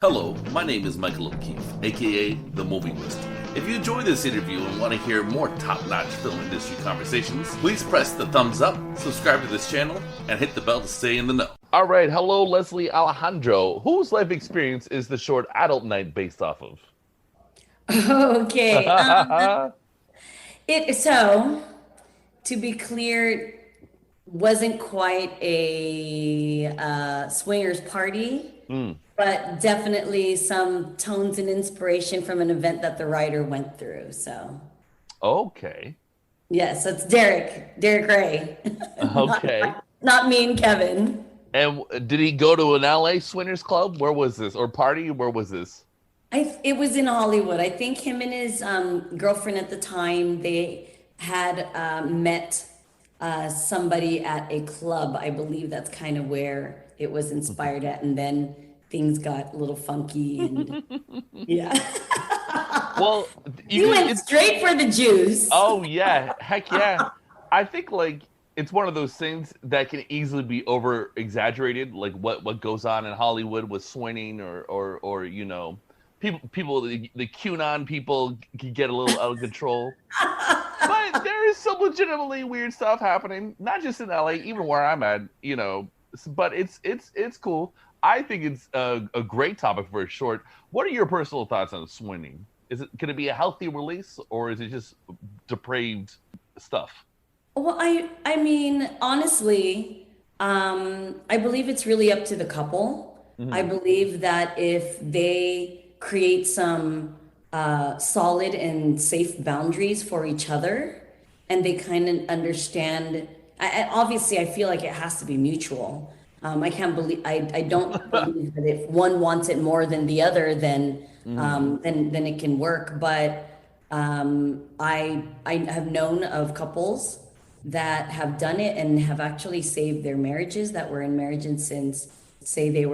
Hello, my name is Michael O'Keefe, aka The Movie Wist. If you enjoy this interview and want to hear more top-notch film industry conversations, please press the thumbs up, subscribe to this channel, and hit the bell to stay in the know. All right, hello, Leslie Alejandro. Whose life experience is the short Adult Night based off of? Okay. So to be clear, wasn't quite a swingers party, but definitely some tones and inspiration from an event that the writer went through. So Okay. yes, it's Derek Ray, Okay. not me and Kevin. And did he go to an LA swingers club? Where was this? Or party? Where was this? It was in Hollywood. I think him and his girlfriend at the time, they had met somebody at a club. I believe that's kind of where it was inspired at. And then things got a little funky and yeah. Well, You went straight for the juice. Oh yeah, heck yeah. I think like it's one of those things that can easily be over exaggerated, like what goes on in Hollywood with swinging or you know, people the QAnon people can get a little out of control. But there is some legitimately weird stuff happening, not just in LA, even where I'm at, you know. But it's cool. I think it's a great topic for a short. What are your personal thoughts on swinging? Can it be a healthy release, or is it just depraved stuff? Well, I mean, honestly, I believe it's really up to the couple. I believe that if they create some solid and safe boundaries for each other, and they kind of understand, obviously, I feel like it has to be mutual. I can't believe I don't believe that if one wants it more than the other, then it can work. But I have known of couples that have done it and have actually saved their marriages that were in marriage and since say there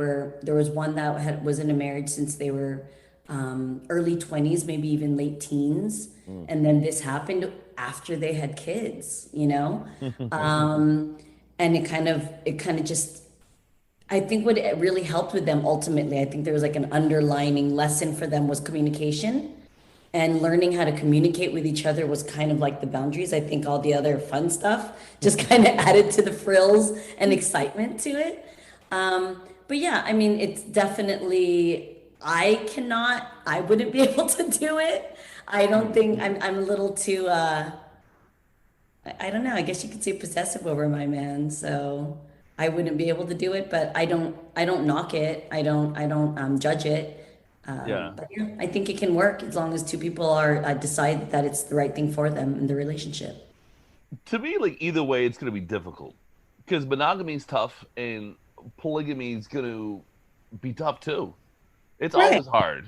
was one that was in a marriage since they were early 20s, maybe even late teens, and then this happened after they had kids, you know. And it kind of just, I think what it really helped with them ultimately, I think there was like an underlining lesson for them was communication, and learning how to communicate with each other was kind of like the boundaries. I think all the other fun stuff just kind of added to the frills and excitement to it. But yeah, I mean, it's definitely, I wouldn't be able to do it. I don't think I'm a little too, I don't know, I guess you could say possessive over my man. So I wouldn't be able to do it, but I don't knock it. I don't judge it. Yeah. But yeah, I think it can work as long as two people are decide that it's the right thing for them in the relationship. To me, like either way, it's gonna be difficult because monogamy is tough and polygamy is gonna be tough too. It's Right. always hard.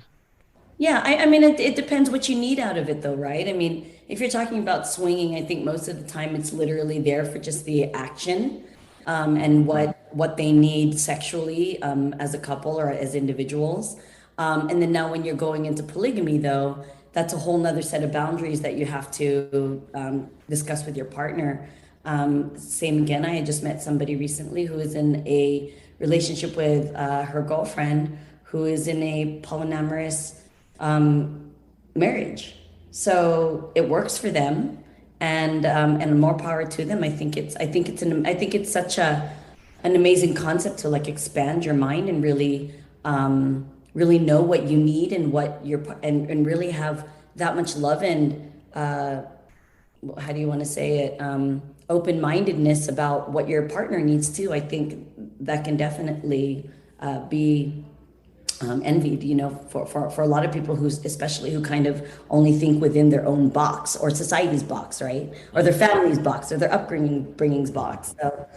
Yeah, I mean, it depends what you need out of it, though, right? I mean, if you're talking about swinging, I think most of the time it's literally there for just the action, and what they need sexually, as a couple or as individuals. And then now when you're going into polygamy, though, that's a whole nother set of boundaries that you have to discuss with your partner. Same again, I had just met somebody recently who is in a relationship with her girlfriend who is in a polyamorous marriage. So it works for them, and more power to them. I think it's such an amazing concept to like expand your mind and really know what you need and what and really have that much love and how do you want to say it, open-mindedness about what your partner needs too. I think that can definitely be envied, you know, for a lot of people especially who kind of only think within their own box or society's box, right? Or their family's box or their upbringing's box. So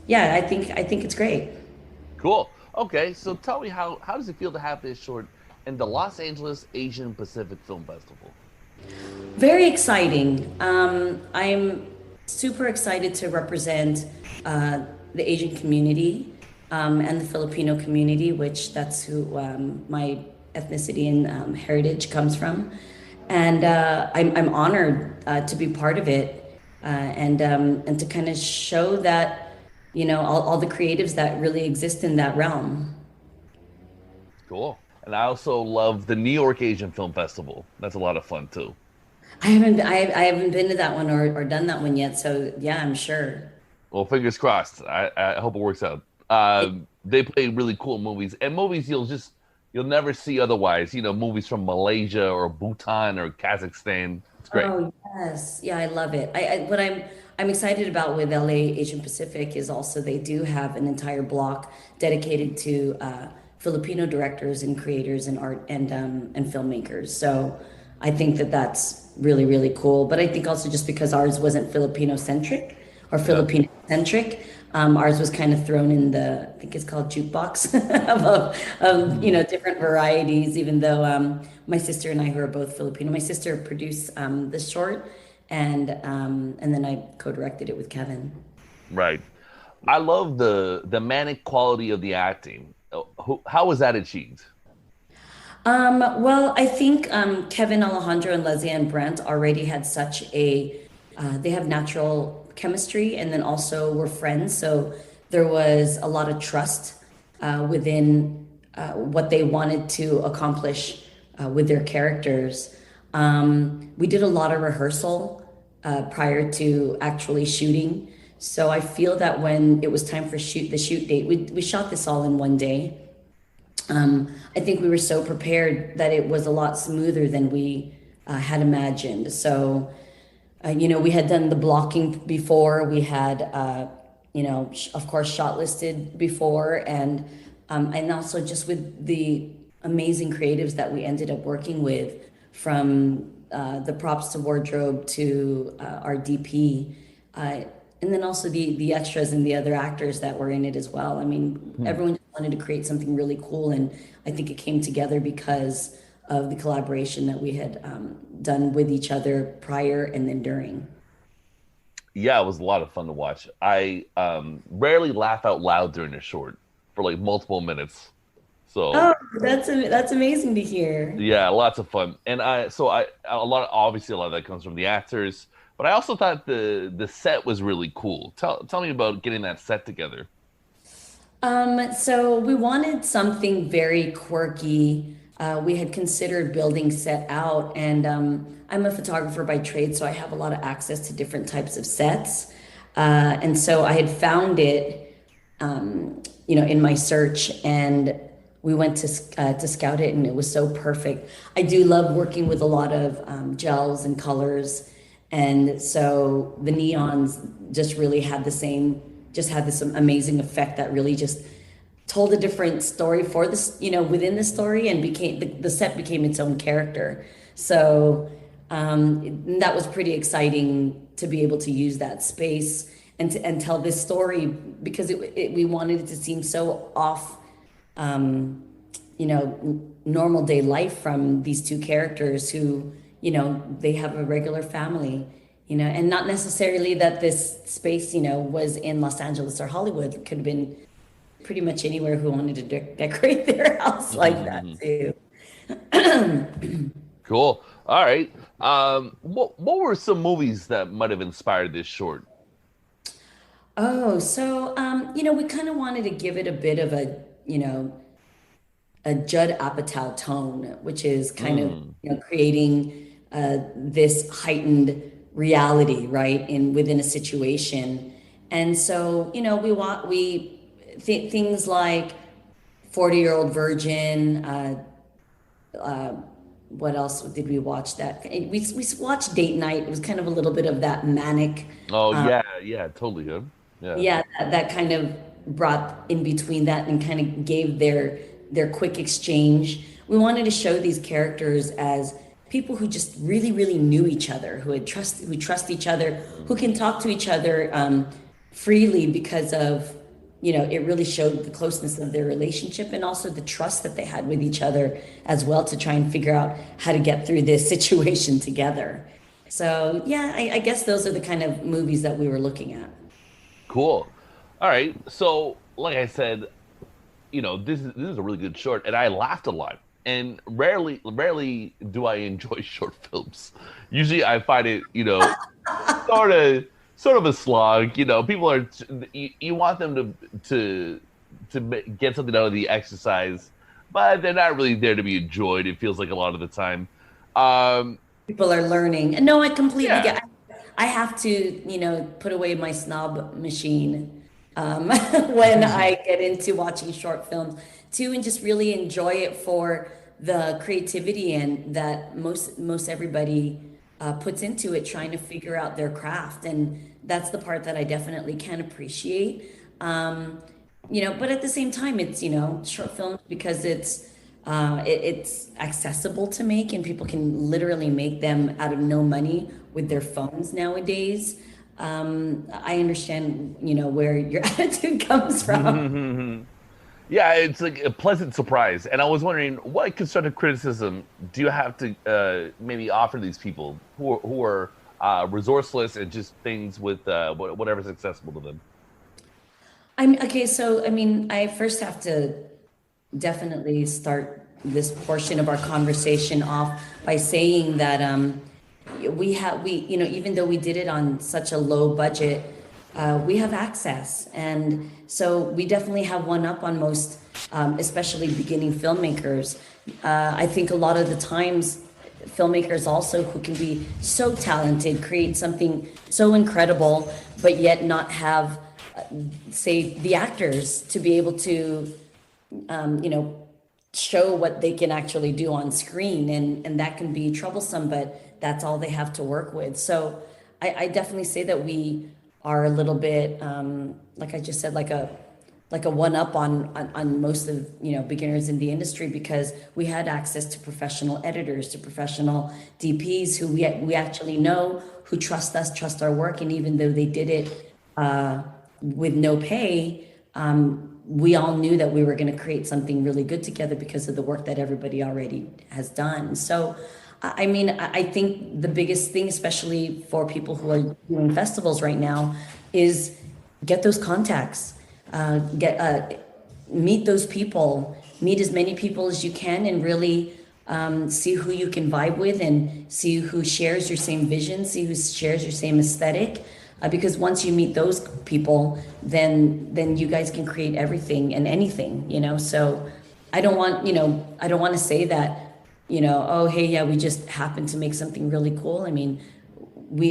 yeah, I think it's great. Cool. Okay, so tell me how does it feel to have this short in the Los Angeles Asian Pacific Film Festival? Very exciting. I'm super excited to represent the Asian community, and the Filipino community, which that's who my ethnicity and heritage comes from. And I'm honored to be part of it, and to kind of show that, you know, all the creatives that really exist in that realm. Cool. And I also love the New York Asian Film Festival. That's a lot of fun too. I haven't been to that one or done that one yet. So yeah, I'm sure. Well, fingers crossed. I hope it works out. They play really cool movies and movies you'll never see otherwise. Movies from Malaysia or Bhutan or Kazakhstan. It's great. Oh yes, yeah, I love it. What I'm excited about with LA Asian Pacific is also they do have an entire block dedicated to Filipino directors and creators and art and filmmakers. So I think that that's really really cool. But I think also just because ours wasn't Filipino centric or Yeah. Filipino centric, ours was kind of thrown in the I think it's called jukebox different varieties. Even though my sister and I, who are both Filipino, my sister produced the short, and then I co-directed it with Kevin. Right. I love the manic quality of the acting. How was that achieved? Well, I think Kevin Alejandro and Leslie Ann Brandt already had such they have natural chemistry and then also were friends. So there was a lot of trust within what they wanted to accomplish with their characters. We did a lot of rehearsal prior to actually shooting. So I feel that when it was time for the shoot date, we shot this all in one day. I think we were so prepared that it was a lot smoother than we had imagined. So, we had done the blocking before. We had, of course, shot listed before, and also just with the amazing creatives that we ended up working with, from the props to wardrobe to our DP. And then also the extras and the other actors that were in it as well. I mean, Hmm. everyone just wanted to create something really cool, and I think it came together because of the collaboration that we had done with each other prior and then during. Yeah, it was a lot of fun to watch. I rarely laugh out loud during a short for like multiple minutes. So Oh, that's amazing to hear. yeah, lots of fun. And I obviously a lot of that comes from the actors, but I also thought the set was really cool. Tell me about getting that set together. So we wanted something very quirky. We had considered building set out, and I'm a photographer by trade, so I have a lot of access to different types of sets. And so I had found it, in my search, and we went to scout it, and it was so perfect. I do love working with a lot of gels and colors, and so the neons just really had just had this amazing effect that really just told a different story for this, within the story, and became the set became its own character. So that was pretty exciting to be able to use that space and tell this story because we wanted it to seem so off, normal day life from these two characters who, they have a regular family, and not necessarily that this space, was in Los Angeles or Hollywood. It could have been pretty much anywhere who wanted to decorate their house like that too. Cool. All right. What were some movies that might have inspired this short? Oh, so we kind of wanted to give it a bit of a Judd Apatow tone, which is kind of Mm. creating this heightened reality, right, in within a situation. And so things like 40-Year-Old Virgin. What else did we watch? That we watched Date Night. It was kind of a little bit of that manic. Oh yeah, yeah, totally good. Yeah. Yeah, that kind of brought in between that and kind of gave their quick exchange. We wanted to show these characters as people who just really, really knew each other, who trust each other, who can talk to each other freely because of, it really showed the closeness of their relationship and also the trust that they had with each other as well to try and figure out how to get through this situation together. So yeah, I guess those are the kind of movies that we were looking at. Cool. All right. So, like I said, this is a really good short, and I laughed a lot. And rarely do I enjoy short films. Usually, I find it, sort of sort of a slog. People you want them to get something out of the exercise, but they're not really there to be enjoyed. It feels like a lot of the time. Um, People are learning. And no, I completely yeah. get. I have to, put away my snob machine when I get into watching short films too, and just really enjoy it for the creativity and that most everybody puts into it, trying to figure out their craft, and that's the part that I definitely can appreciate. Um, but at the same time, it's, short films because it's accessible to make, and people can literally make them out of no money with their phones nowadays. I understand, where your attitude comes from. Yeah, it's like a pleasant surprise. And I was wondering, what constructive criticism do you have to maybe offer these people who are resourceless and just things with whatever's accessible to them? Okay, so I mean, I first have to definitely start this portion of our conversation off by saying that even though we did it on such a low budget, we have access, and so we definitely have one up on most, especially beginning filmmakers. I think a lot of the times filmmakers also who can be so talented create something so incredible, but yet not have, say, the actors to be able to you know, show what they can actually do on screen, and that can be troublesome, but that's all they have to work with. So I definitely say that we are a little bit, like I just said, like a one up on most of, beginners in the industry, because we had access to professional editors, to professional DPs who we actually know, who trust us, trust our work, and even though they did it with no pay, we all knew that we were going to create something really good together because of the work that everybody already has done. So, I mean, I think the biggest thing, especially for people who are doing festivals right now, is get those contacts, meet those people, meet as many people as you can, and really see who you can vibe with, and see who shares your same vision, see who shares your same aesthetic. Because once you meet those people, then you guys can create everything and anything, So I don't want to say that, oh, hey, yeah, we just happened to make something really cool. I mean,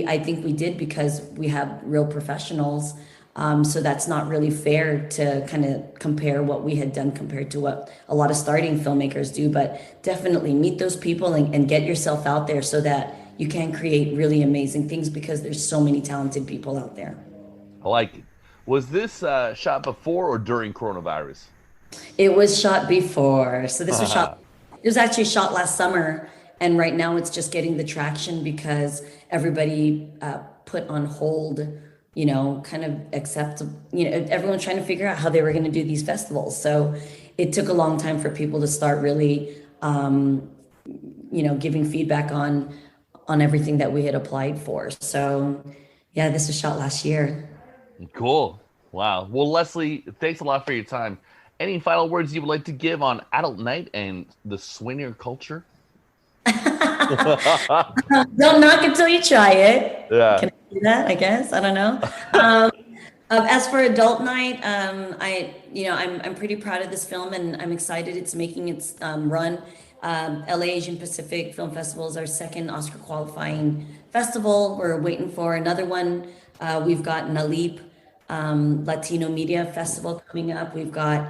I think we did because we have real professionals. So that's not really fair to kind of compare what we had done compared to what a lot of starting filmmakers do. But definitely meet those people, and get yourself out there so that you can create really amazing things, because there's so many talented people out there. I like it. Was this shot before or during coronavirus? It was shot before. So it was actually shot last summer. And right now it's just getting the traction because everybody put on hold, kind of accept, everyone's trying to figure out how they were going to do these festivals. So it took a long time for people to start really, giving feedback on everything that we had applied for. So yeah, this was shot last year. Cool. Wow. Well, Leslie, thanks a lot for your time. Any final words you would like to give on Adult Night and the swinger culture? Don't knock until you try it. Yeah. Can I do that? I guess. I don't know. As for Adult Night, I'm pretty proud of this film, and I'm excited it's making its run. LA Asian Pacific Film Festival is our second Oscar qualifying festival. We're waiting for another one. We've got NALIP, Latino Media Festival coming up. We got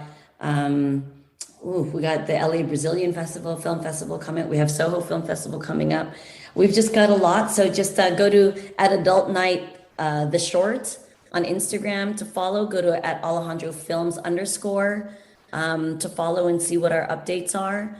the LA Brazilian Film Festival coming up. We have Soho Film Festival coming up. We've just got a lot. So just go to at Adult Night, the short on Instagram to follow. Go to at Alejandro Films _ to follow and see what our updates are.